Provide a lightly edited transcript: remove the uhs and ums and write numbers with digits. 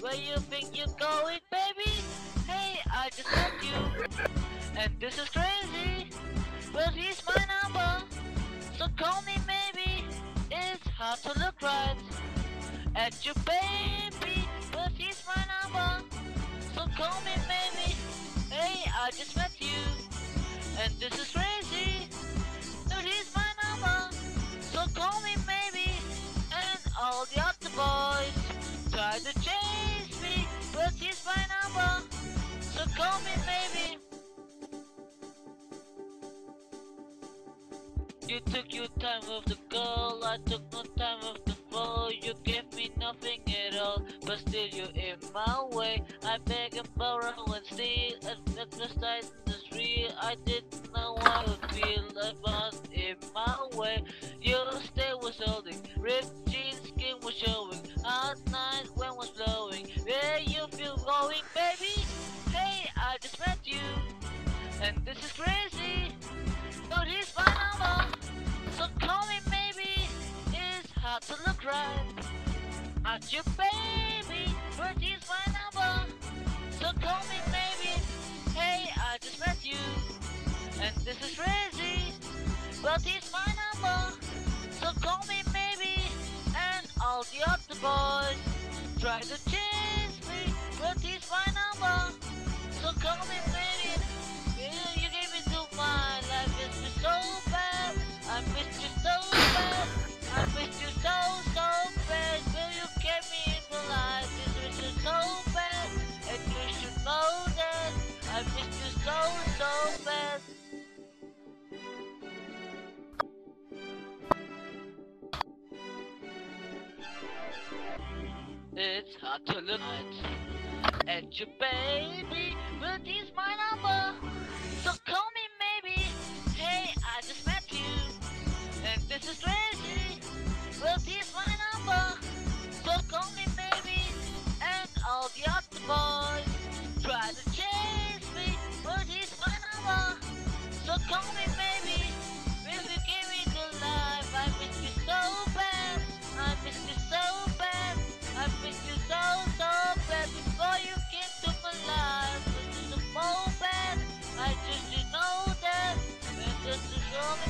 Where you think you're going, baby? Hey, I just met you, and this is crazy, but he's my number, so call me maybe. It's hard to look right at you, baby, but he's my number, so call me maybe. Hey, I just met you, and this is crazy, but he's my number, so call me maybe. And all the other boys try to chase me, but he's my number, so call me maybe. You took your time with the girl, I took no time with the boy. You gave me nothing at all, but still you're in my way. I beg and borrow and steal, and that's the size in the street. I didn't know how to feel, I was in my way. Your stay was holding, ripped jeans, skin was showing. At night when was blowing, where you feel going, baby? Hey, I just met you, and this is crazy, but he's my number, so call me maybe. It's hard to look right at you, baby, but he's my number, so call me maybe. Hey, I just met you, and this is crazy, but he's my number, so call me maybe. And all the other boys try to chase me, but he's my number, so call me maybe. You gave me to my life, it's been so bad. I missed you so bad. I missed you so bad. Will you get me in the life? This was just so bad, and you should know that. I missed you so bad. It's hard to look at you, baby, but he's my number, so call me maybe. Hey, I just met you, and this is crazy, but he's my number, so call me maybe. And all the other boys try to chase me, but he's my number, so call me maybe. Will you give me the life? I miss you so bad, I miss you so bad, I miss you so bad. Before you came to my life, this is a moment, I just didn't know that, and just to show me